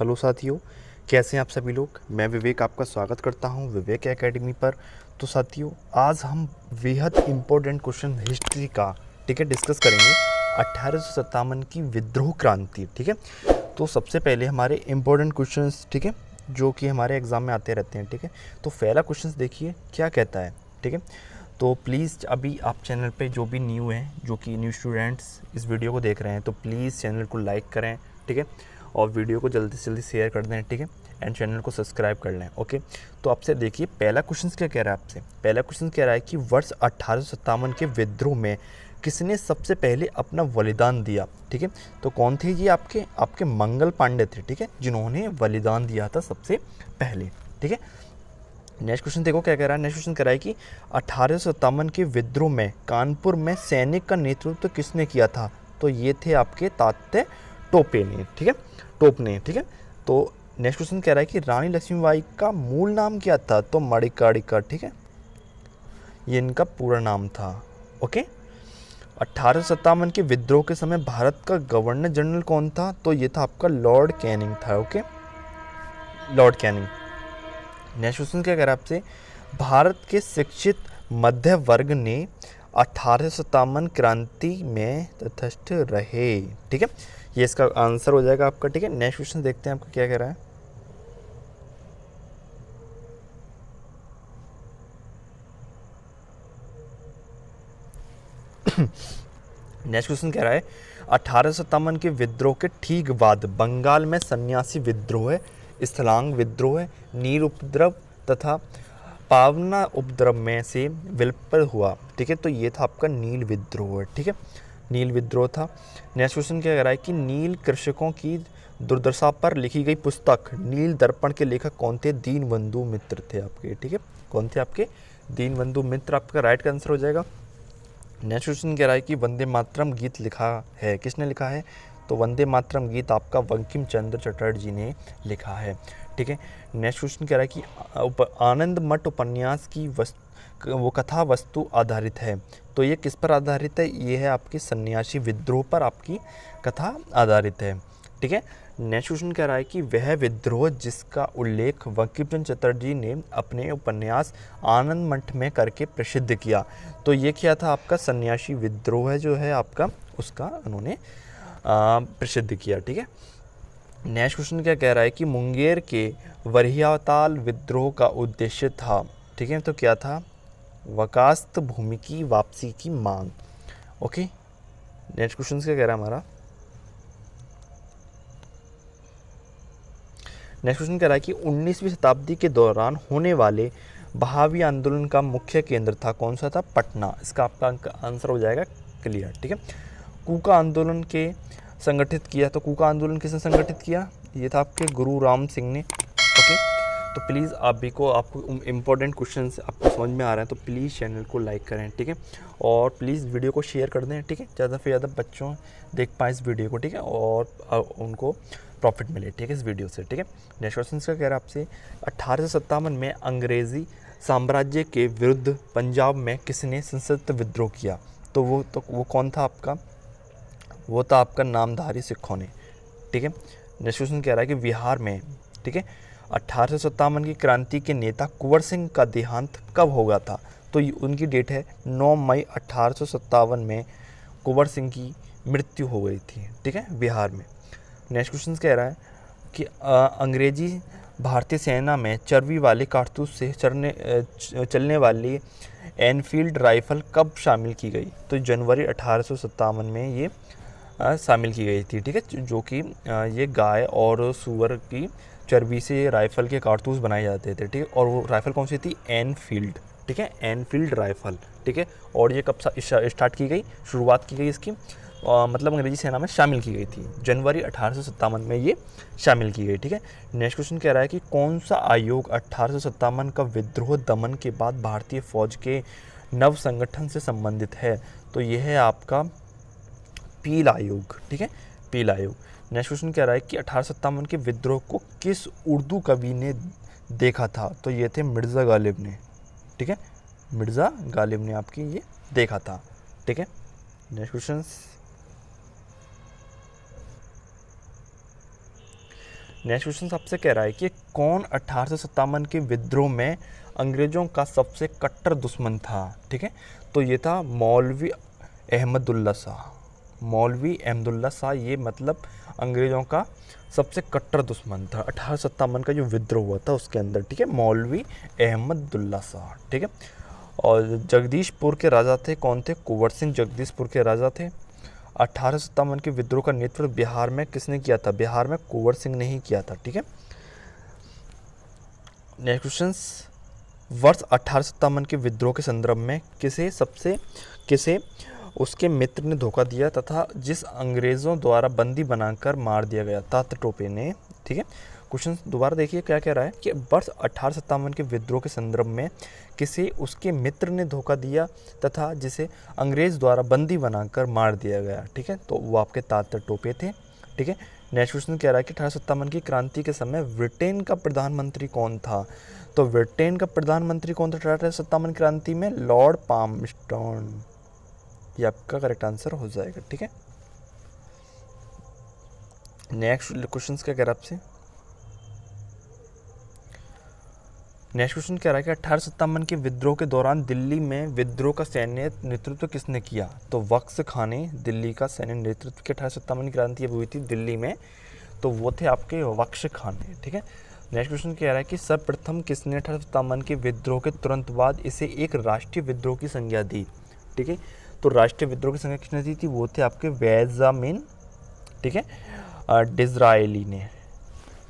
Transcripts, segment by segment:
Hello साथियों, कैसे हैं आप सभी लोग। मैं विवेक आपका स्वागत करता हूं विवेक एकेडमी पर। तो साथियों, आज हम बेहद इम्पोर्टेंट क्वेश्चन हिस्ट्री का डिस्कस करेंगे। 1857 की विद्रोह क्रांति। ठीक है, तो सबसे पहले हमारे इम्पोर्टेंट क्वेश्चंस, ठीक है, जो कि हमारे एग्ज़ाम में आते रहते हैं। ठीक है, तो पहला क्वेश्चन देखिए क्या कहता है। ठीक है, तो प्लीज़ अभी आप चैनल पे जो भी न्यू हैं, जो कि न्यू स्टूडेंट्स इस वीडियो को देख रहे हैं, तो प्लीज़ चैनल को लाइक करें। ठीक है, और वीडियो को जल्दी से जल्दी शेयर कर दें। ठीक है, एंड चैनल को सब्सक्राइब कर लें। ओके, तो आपसे देखिए पहला क्वेश्चन क्या कह रहा है आपसे। पहला क्वेश्चन कह रहा है कि वर्ष 1857 के विद्रोह में किसने सबसे पहले अपना बलिदान दिया। ठीक है, तो कौन थे ये आपके आपके मंगल पांडे थे। ठीक है, जिन्होंने बलिदान दिया था सबसे पहले। ठीक है, नेक्स्ट क्वेश्चन देखो क्या कह रहा है। नेक्स्ट क्वेश्चन कह रहा है कि 1857 के विद्रोह में कानपुर में सैनिक का नेतृत्व किसने किया था। तो ये थे आपके तात्या टोपे ने। ठीक है, टोप ने। ठीक है, तो नेक्स्ट क्वेश्चन कह रहा है कि रानी लक्ष्मीबाई का मूल नाम क्या था। तो मणिकर्णिका। ठीक है, ये इनका पूरा नाम था। ओके, 1857 के विद्रोह के समय भारत का गवर्नर जनरल कौन था। तो ये था आपका लॉर्ड कैनिंग था। Okay, Lord Canning. Next question क्या कह रहा है आपसे। भारत के शिक्षित मध्य वर्ग ने 1857 क्रांति में तटस्थ रहे। ठीक है, ये इसका आंसर हो जाएगा आपका। ठीक है, नेक्स्ट क्वेश्चन देखते हैं आपका क्या कह रहा है। नेक्स्ट क्वेश्चन कह रहा है 1857 के विद्रोह के ठीक बाद बंगाल में सन्यासी विद्रोह है, स्थलांग विद्रोह है, नील उपद्रव तथा पावना उपद्रव में से विलुप्त हुआ। ठीक है, तो ये था आपका नील विद्रोह है। ठीक है, नील विद्रोह था। नेक्स्ट क्वेश्चन क्या कह रहा है कि नील कृषकों की दुर्दशा पर लिखी गई पुस्तक नील दर्पण के लेखक कौन थे। दीनबंधु मित्र थे आपके। ठीक है, कौन थे आपके दीनबंधु मित्र आपका राइट का आंसर हो जाएगा। नेक्स्ट क्वेश्चन कह रहा है कि वंदे मातरम गीत लिखा है, किसने लिखा है। तो वंदे मातरम गीत आपका बंकिम चंद्र चटर्जी ने लिखा है। ठीक है, नेक्स्ट क्वेश्चन कह रहा है कि आनंद मठ उपन्यास की वो कथा वस्तु आधारित है। तो ये किस पर आधारित है। ये है आपकी सन्यासी विद्रोह पर आपकी कथा आधारित है। ठीक है, नेक्स्ट क्वेश्चन कह रहा है कि वह विद्रोह जिसका उल्लेख बंकिम चंद्र चटर्जी ने अपने उपन्यास आनंद मठ में करके प्रसिद्ध किया। तो ये क्या था आपका सन्यासी विद्रोह है जो है आपका, उसका उन्होंने प्रसिद्ध किया। ठीक है, नेक्स्ट क्वेश्चन क्या कह रहा है कि मुंगेर के वरियाताल विद्रोह का उद्देश्य था। ठीक है, तो क्या था। वकास्त भूमि की वापसी की मांग। ओके, नेक्स्ट क्वेश्चन क्या कह रहा है हमारा। नेक्स्ट क्वेश्चन कह रहा है कि 19वीं शताब्दी के दौरान होने वाले बहावी आंदोलन का मुख्य केंद्र था कौन सा था। पटना। इसका आपका आंसर हो जाएगा क्लियर। ठीक है, कूका आंदोलन के संगठित किया। तो कूका आंदोलन किसने संगठित किया। ये था आपके गुरु राम सिंह ने। ओके, तो प्लीज़ आपको इम्पोर्टेंट क्वेश्चन आपको समझ में आ रहा है तो प्लीज़ चैनल को लाइक करें। ठीक है, और प्लीज़ वीडियो को शेयर कर दें। ठीक है, ज़्यादा से ज़्यादा बच्चों देख पाएँ इस वीडियो को। ठीक है, और उनको प्रॉफिट मिले। ठीक है, इस वीडियो से। ठीक है, नेक्स्ट क्वेश्चन का कह रहा है आपसे 1857 में अंग्रेज़ी साम्राज्य के विरुद्ध पंजाब में किसने सशस्त्र विद्रोह किया। तो वो कौन था आपका। वो था आपका नामधारी सिखों ने। ठीक है, नेक्स्ट क्वेश्चन कह रहा है कि बिहार में, ठीक है, 1857 की क्रांति के नेता कुंवर सिंह का देहांत कब होगा था। तो उनकी डेट है 9 मई 1857 में कुंवर सिंह की मृत्यु हो गई थी। ठीक है, बिहार में। नेक्स्ट क्वेश्चन कह रहा है कि अंग्रेजी भारतीय सेना में चर्बी वाले कारतूस से चलने वाली एनफील्ड राइफल कब शामिल की गई। तो जनवरी 1857 में ये शामिल की गई थी। ठीक है, जो कि ये गाय और सूअर की चर्बी से राइफल के कारतूस बनाए जाते थे। ठीक है, और वो राइफल कौन सी थी। एनफील्ड। ठीक है, एनफील्ड राइफल। ठीक है, और ये कब स्टार्ट की गई, शुरुआत की गई इसकी, मतलब अंग्रेजी सेना में शामिल की गई थी। जनवरी 1857 में ये शामिल की गई। ठीक है, नेक्स्ट क्वेश्चन कह रहा है कि कौन सा आयोग 1857 का विद्रोह दमन के बाद भारतीय फौज के नव संगठन से संबंधित है। तो ये है आपका पील आयोग। ठीक है, पील आयोग। नेक्स्ट क्वेश्चन कह रहा है कि 1857 के विद्रोह को किस उर्दू कवि ने देखा था। तो ये थे मिर्ज़ा गालिब ने। ठीक है, मिर्ज़ा गालिब ने आपकी ये देखा था। ठीक है, नेक्स्ट क्वेश्चन नेक्स्ट क्वेश्चन सबसे कह रहा है कि कौन 1857 के विद्रोह में अंग्रेज़ों का सबसे कट्टर दुश्मन था। ठीक है, तो ये था मौलवी अहमदुल्ला शाह। मौलवी अहमदुल्ला शाह ये मतलब अंग्रेज़ों का सबसे कट्टर दुश्मन था 1857 का जो विद्रोह हुआ था उसके अंदर। ठीक है, मौलवी अहमदुल्ला शाह। ठीक है, और जगदीशपुर के राजा थे कौन थे? कुंवर सिंह जगदीशपुर के राजा थे। 1857 के विद्रोह का नेतृत्व बिहार में किसने किया था? बिहार में कुंवर सिंह ने ही किया था। ठीक है, नेक्स्ट क्वेश्चन, वर्ष 1857 के विद्रोह के संदर्भ में किसे उसके मित्र ने धोखा दिया तथा जिस अंग्रेज़ों द्वारा बंदी बनाकर मार दिया गया? तात्या टोपे ने। ठीक है, क्वेश्चन दोबारा देखिए क्या कह रहा है कि वर्ष 1857 के विद्रोह के संदर्भ में किसे उसके मित्र ने धोखा दिया तथा जिसे अंग्रेज़ द्वारा बंदी बनाकर मार दिया गया। ठीक है, तो वो आपके तात्या टोपे थे। ठीक है, नेक्स्ट क्वेश्चन कह रहा है कि 1857 की क्रांति के समय ब्रिटेन का प्रधानमंत्री कौन था? तो ब्रिटेन का प्रधानमंत्री कौन था 1857 क्रांति में? लॉर्ड पामस्टर्न। ये आपका करेक्ट आंसर हो जाएगा। ठीक है, नेक्स्ट क्वेश्चन क्या कह रहा है आपसे? नेक्स्ट क्वेश्चन कह रहा है कि 1857 के विद्रोह के दौरान दिल्ली में विद्रोह का सैन्य नेतृत्व किसने किया? तो बख्श खां ने दिल्ली का सैन्य नेतृत्व किया। 1857 की क्रांति हुई थी दिल्ली में, तो वो थे आपके बख्श खां ने। ठीक है, नेक्स्ट क्वेश्चन कह रहा है कि सर्वप्रथम किसने 1857 के विद्रोह के तुरंत बाद इसे एक राष्ट्रीय विद्रोह की संज्ञा दी? ठीक है, तो राष्ट्रीय विद्रोह की संज्ञा किसने दी थी? वो थे आपके बेंजामिन, ठीक है, डिज़रायली ने।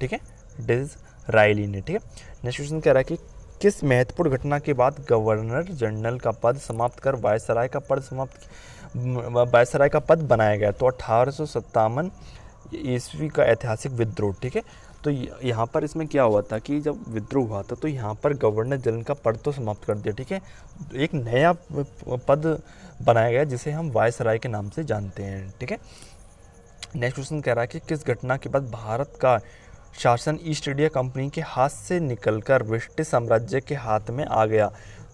ठीक है, डिज़रायली ने। ठीक है, नेक्स्ट क्वेश्चन कह रहा है कि किस महत्वपूर्ण घटना के बाद गवर्नर जनरल का पद समाप्त कर वायसराय का पद बनाया गया? तो 1857 ईस्वी का ऐतिहासिक विद्रोह। ठीक है, तो यहाँ पर इसमें क्या हुआ था कि जब विद्रोह हुआ था तो यहाँ पर गवर्नर जनरल का पद तो समाप्त कर दिया। ठीक है, एक नया पद बनाया गया जिसे हम वायसराय के नाम से जानते हैं। ठीक है, नेक्स्ट क्वेश्चन कह रहा है कि किस घटना के बाद भारत का शासन ईस्ट इंडिया कंपनी के हाथ से निकलकर ब्रिटिश साम्राज्य के हाथ में आ गया?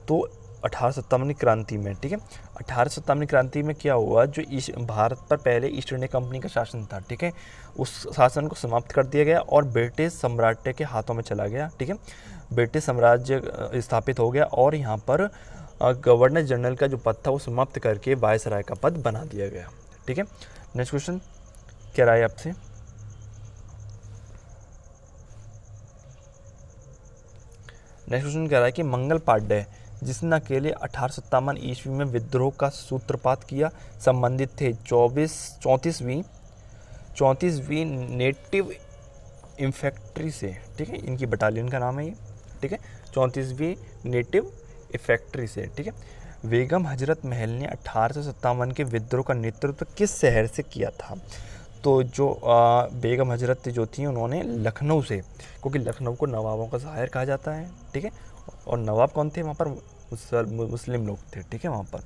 तो 1857 क्रांति में। ठीक है, 1857 क्रांति में क्या हुआ? जो भारत पर पहले ईस्ट इंडिया कंपनी का शासन था, ठीक है, उस शासन को समाप्त कर दिया गया और ब्रिटिश साम्राज्य के हाथों में चला गया। ठीक है, ब्रिटिश साम्राज्य स्थापित हो गया और यहाँ पर गवर्नर जनरल का जो पद था वो समाप्त करके वायसराय का पद बना दिया गया। ठीक है, नेक्स्ट क्वेश्चन क्या रहा है आपसे? नेक्स्ट क्वेश्चन कह रहा है कि मंगल पांडे जिसने अकेले 1857 ईस्वी में विद्रोह का सूत्रपात किया संबंधित थे 34वीं नेटिव इन्फेंट्री से। ठीक है, इनकी बटालियन का नाम है ये। ठीक है, 34वीं नेटिव इन्फेंट्री से। ठीक है, बेगम हजरत महल ने 1857 के विद्रोह का नेतृत्व किस शहर से किया था? तो जो बेगम हजरत जो थी उन्होंने लखनऊ से, क्योंकि लखनऊ को नवाबों का शहर कहा जाता है। ठीक है, और नवाब कौन थे वहाँ पर? मुस्लिम लोग थे। ठीक है, वहाँ पर।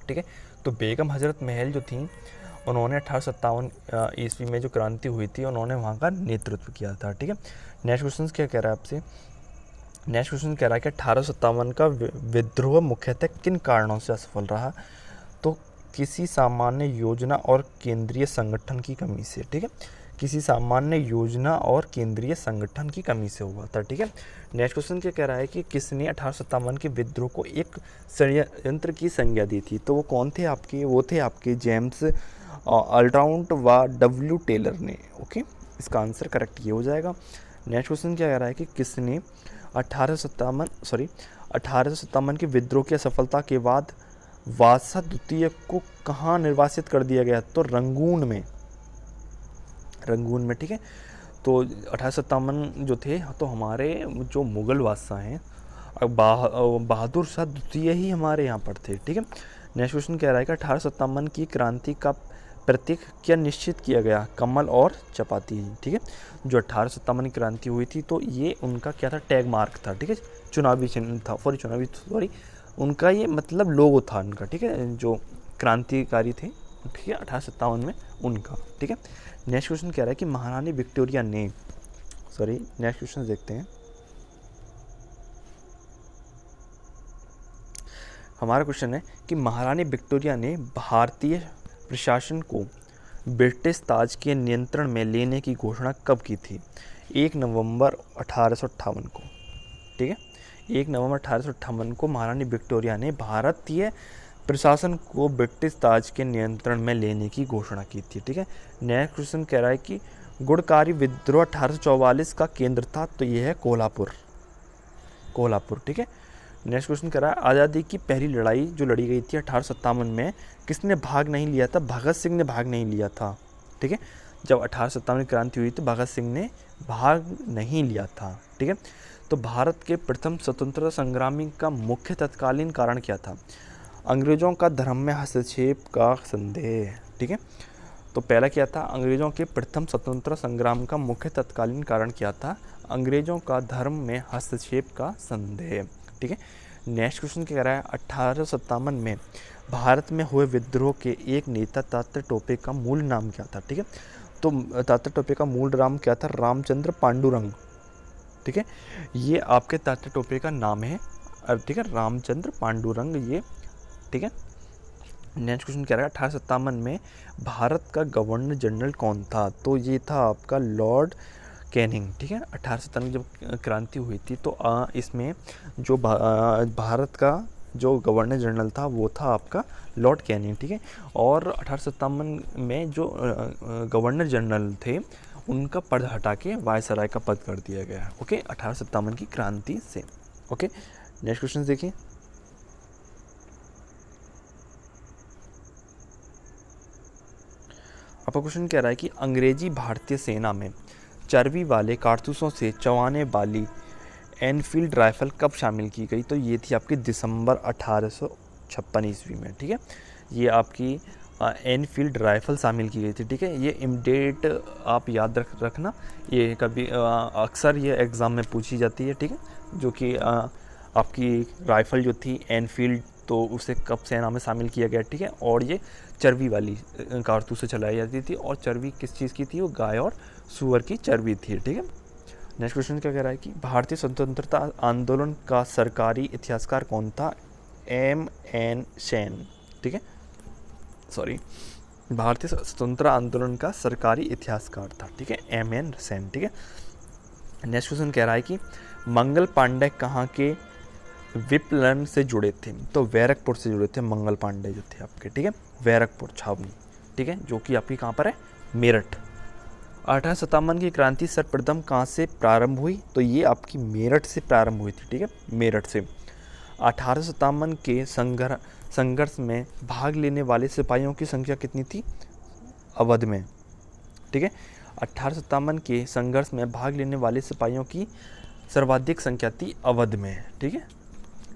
ठीक है, तो बेगम हजरत महल जो थी उन्होंने 1857 ईस्वी में जो क्रांति हुई थी उन्होंने वहाँ का नेतृत्व किया था। ठीक है, नेक्स्ट क्वेश्चन क्या कह रहा है आपसे? नेक्स्ट क्वेश्चन कह रहा है कि 1857 का विद्रोह मुख्यतः किन कारणों से असफल रहा? तो किसी सामान्य योजना और केंद्रीय संगठन की कमी से। ठीक है, किसी सामान्य योजना और केंद्रीय संगठन की कमी से हुआ था। ठीक है, नेक्स्ट क्वेश्चन क्या कह रहा है कि किसने 1857 के विद्रोह को एक षड्यंत्र की संज्ञा दी थी? तो वो कौन थे आपके? वो थे आपके जेम्स अल्ट्राउंट व डब्ल्यू टेलर ने। ओके, इसका आंसर करेक्ट ये हो जाएगा। नेक्स्ट क्वेश्चन क्या कह रहा है कि किसने 1857 के विद्रोह की असफलता के बाद वासा द्वितीय को कहाँ निर्वासित कर दिया गया? तो रंगून में। ठीक है, तो 1857 जो थे तो हमारे जो मुग़ल बादशाह हैं बहादुर शाह द्वितीय ही हमारे यहाँ पर थे। ठीक है, नेक्स्ट क्वेश्चन कह रहा है कि 1857 की क्रांति का प्रतीक क्या निश्चित किया गया? कमल और चपाती। ठीक है, जो 1857 की क्रांति हुई थी तो ये उनका क्या था? टैग मार्क था। ठीक है, चुनावी चिन्ह था, उनका ये मतलब लोगो था उनका। ठीक है, जो क्रांतिकारी थे, ठीक है, 1857 में उनका। ठीक है, नेक्स्ट क्वेश्चन कह रहा है कि महारानी विक्टोरिया ने नेक्स्ट क्वेश्चन देखते हैं। हमारा क्वेश्चन है कि महारानी विक्टोरिया ने भारतीय प्रशासन को ब्रिटिश ताज के नियंत्रण में लेने की घोषणा कब की थी? 1 नवंबर 1858 को, ठीक है। 1 नवंबर 1858 को महारानी विक्टोरिया ने भारतीय प्रशासन को ब्रिटिश ताज के नियंत्रण में लेने की घोषणा की थी, ठीक है। नेक्स्ट क्वेश्चन कह रहा है कि गुड़कारी विद्रोह 1844 का केंद्र था, तो ये है कोल्हापुर, ठीक है। नेक्स्ट क्वेश्चन कह रहा है आज़ादी की पहली लड़ाई जो लड़ी गई थी 1857 में, किसने भाग नहीं लिया था? भगत सिंह ने भाग नहीं लिया था, ठीक है। जब 1857 की क्रांति हुई तो भगत सिंह ने भाग नहीं लिया था, ठीक है। तो भारत के प्रथम स्वतंत्रता संग्रामी का मुख्य तत्कालीन कारण क्या था? अंग्रेजों का धर्म में हस्तक्षेप का संदेह, ठीक है। तो पहला क्या था? अंग्रेजों के प्रथम स्वतंत्रता संग्राम का मुख्य तत्कालीन कारण क्या था? अंग्रेजों का धर्म में हस्तक्षेप का संदेह, ठीक है। नेक्स्ट क्वेश्चन क्या कह रहा है 1857 में भारत में हुए विद्रोह के एक नेता तात्या टोपे का मूल नाम क्या था? ठीक है। तो तात्या टोपे का मूल नाम क्या था? रामचंद्र पांडुरंग, ठीक है। ये आपके तात्या टोपे का नाम है, ठीक है, रामचंद्र पांडुरंग ये, ठीक है। नेक्स्ट क्वेश्चन कह रहा है 1857 में भारत का गवर्नर जनरल कौन था? तो ये था आपका लॉर्ड कैनिंग, ठीक है। 1857 में जब क्रांति हुई थी तो इसमें जो भारत का जो गवर्नर जनरल था वो था आपका लॉर्ड कैनिंग, ठीक है। और 1857 में जो गवर्नर जनरल थे उनका पद हटा के वायसराय का पद कर दिया गया, ओके, 1857 की क्रांति से, ओके। नेक्स्ट क्वेश्चन देखिए, आपका क्वेश्चन कह रहा है कि अंग्रेजी भारतीय सेना में चर्बी वाले कारतूसों से चलाने वाली एनफील्ड राइफल कब शामिल की गई? तो ये थी आपकी दिसंबर 1856 ईस्वी में, ठीक है। ये आपकी एनफील्ड राइफल शामिल की गई थी, ठीक है। ये डेट आप याद रखना, ये कभी अक्सर ये एग्ज़ाम में पूछी जाती है, ठीक है। जो कि आपकी राइफ़ल जो थी एनफील्ड, तो उसे कब सेना में शामिल किया गया, ठीक है। और ये चर्बी वाली कारतूस से चलाई जाती थी, और चर्बी किस चीज़ की थी? वो गाय और सूअर की चर्बी थी, ठीक है। नेक्स्ट क्वेश्चन क्या कह रहा है कि भारतीय स्वतंत्रता आंदोलन का सरकारी इतिहासकार कौन था? M.N. सेन, ठीक है, सॉरी, भारतीय स्वतंत्रता आंदोलन का सरकारी इतिहासकार था, ठीक है, M.N. सेन, ठीक है। नेक्स्ट क्वेश्चन कह रहा है कि मंगल पांडे कहाँ के विप्लन से जुड़े थे? तो बैरकपुर से जुड़े थे मंगल पांडे जो थे आपके, ठीक है, बैरकपुर छावनी, ठीक है, जो कि आपकी कहाँ पर है? मेरठ। 1857 की क्रांति सर्वप्रथम कहाँ से प्रारंभ हुई? तो ये आपकी मेरठ से प्रारंभ हुई थी, ठीक है, मेरठ से। 1857 के संघर्ष में भाग लेने वाले सिपाहियों की संख्या कितनी थी? अवध में, ठीक है। 1857 के संघर्ष में भाग लेने वाले सिपाहियों की सर्वाधिक संख्या थी अवध में, ठीक है।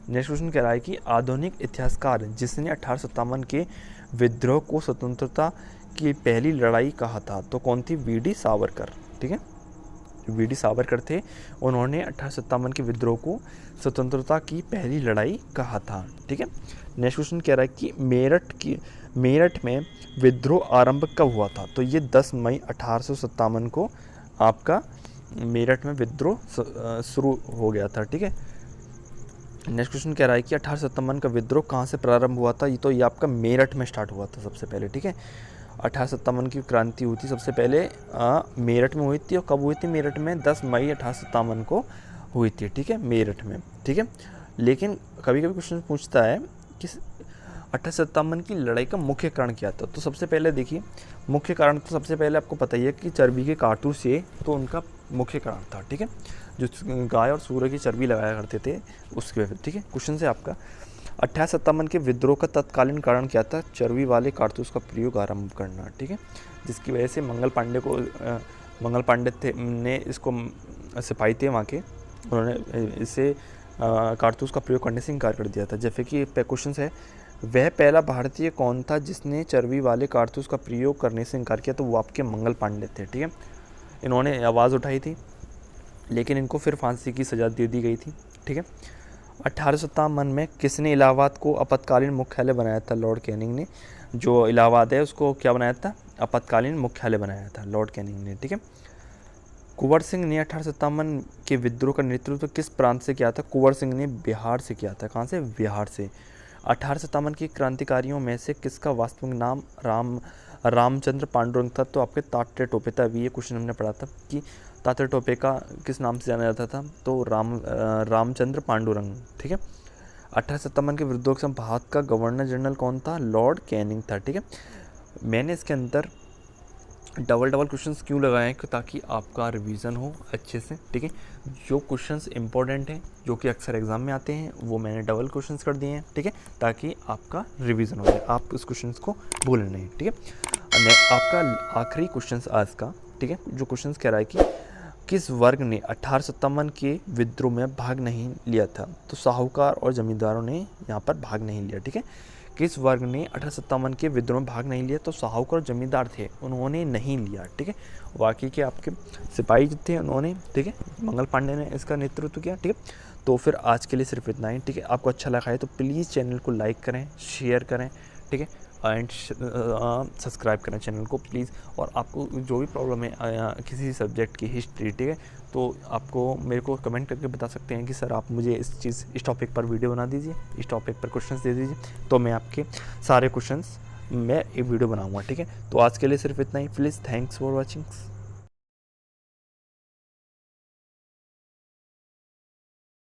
नेक्स्ट क्वेश्चन कह रहा है कि आधुनिक इतिहासकार जिसने 1857 के विद्रोह को स्वतंत्रता की पहली लड़ाई कहा था, तो कौन थी? वी.डी. सावरकर, ठीक है। वी.डी. सावरकर थे, उन्होंने 1857 के विद्रोह को स्वतंत्रता की पहली लड़ाई कहा था, ठीक है। नेक्स्ट क्वेश्चन कह रहा है कि मेरठ में विद्रोह आरंभ कब हुआ था? तो ये 10 मई 1857 को आपका मेरठ में विद्रोह शुरू हो गया था, ठीक है। नेक्स्ट क्वेश्चन कह रहा है कि 1857 का विद्रोह कहाँ से प्रारंभ हुआ था? तो ये आपका मेरठ में स्टार्ट हुआ था सबसे पहले, ठीक है। 1857 की क्रांति हुई थी सबसे पहले मेरठ में हुई थी, और कब हुई थी? मेरठ में 10 मई 1857 को हुई थी, ठीक है, मेरठ में, ठीक है। लेकिन कभी कभी क्वेश्चन पूछता है कि 1857 की लड़ाई का मुख्य कारण क्या था? तो सबसे पहले देखिए, मुख्य कारण तो सबसे पहले आपको पता ही है कि चर्बी के कारतूस से, तो उनका मुख्य कारण था, ठीक है, जो गाय और सूअर की चर्बी लगाया करते थे उसके वजह, ठीक है। क्वेश्चन से आपका 1857 के विद्रोह का तत्कालीन कारण क्या था? चर्बी वाले कारतूस का प्रयोग आरंभ करना, ठीक है, जिसकी वजह से मंगल पांडे थे ने इसको सिपाही थे वहाँ के, उन्होंने इसे कारतूस का प्रयोग करने से इनकार कर दिया था। जैसे कि क्वेश्चन है, वह पहला भारतीय कौन था जिसने चर्बी वाले कारतूस का प्रयोग करने से इनकार किया? तो वो आपके मंगल पांडे थे, ठीक है। इन्होंने आवाज़ उठाई थी, लेकिन इनको फिर फांसी की सज़ा दे दी गई थी, ठीक है। 1857 में किसने इलाहाबाद को आपातकालीन मुख्यालय बनाया था? लॉर्ड कैनिंग ने। जो इलाहाबाद है उसको क्या बनाया था? आपातकालीन मुख्यालय बनाया था लॉर्ड कैनिंग ने, ठीक है। कुंवर सिंह ने 1857 के विद्रोह का नेतृत्व किस प्रांत से किया था? कुंवर सिंह ने बिहार से किया था। कहाँ से? बिहार से। 1857 के क्रांतिकारियों में से किसका वास्तविक नाम रामचंद्र पांडुरंग था? तो आपके तात्या टोपे था। अभी ये क्वेश्चन हमने पढ़ा था कि तात्या टोपे का किस नाम से जाना जाता था? तो रामचंद्र पांडुरंग। ठीक है। 1857 के विरुद्ध भारत का गवर्नर जनरल कौन था? लॉर्ड कैनिंग था। ठीक है। मैंने इसके अंदर डबल क्वेश्चंस क्यों लगाए हैं? ताकि आपका रिवीजन हो अच्छे से। ठीक है। जो क्वेश्चंस इंपॉर्टेंट हैं, जो कि अक्सर एग्जाम में आते हैं, वो मैंने डबल क्वेश्चंस कर दिए हैं। ठीक है। ताकि आपका रिवीजन हो जाए, आप उस क्वेश्चंस को भूलें नहीं। ठीक है। आपका आखिरी क्वेश्चंस आज का, ठीक है, जो क्वेश्चंस कह रहा है कि किस वर्ग ने 1857 के विद्रोह में भाग नहीं लिया था? तो साहूकार और जमींदारों ने यहाँ पर भाग नहीं लिया। ठीक है। किस वर्ग ने 1857 के विद्रोह में भाग नहीं लिया? तो साहूकार और जमींदार थे, उन्होंने नहीं लिया। ठीक है। बाकी के आपके सिपाही जो थे उन्होंने, ठीक है, मंगल पांडे ने इसका नेतृत्व किया। ठीक है। तो फिर आज के लिए सिर्फ इतना ही। ठीक है। आपको अच्छा लगा है तो प्लीज़ चैनल को लाइक करें, शेयर करें। ठीक है। एंड सब्सक्राइब करें चैनल को प्लीज़। और आपको जो भी प्रॉब्लम है किसी सब्जेक्ट की हिस्ट्री, ठीक है, तो आपको मेरे को कमेंट करके बता सकते हैं कि सर आप मुझे इस टॉपिक पर वीडियो बना दीजिए, इस टॉपिक पर क्वेश्चंस दे दीजिए, तो मैं आपके सारे क्वेश्चंस मैं एक वीडियो बनाऊंगा। ठीक है। तो आज के लिए सिर्फ इतना ही। Please thanks for watching.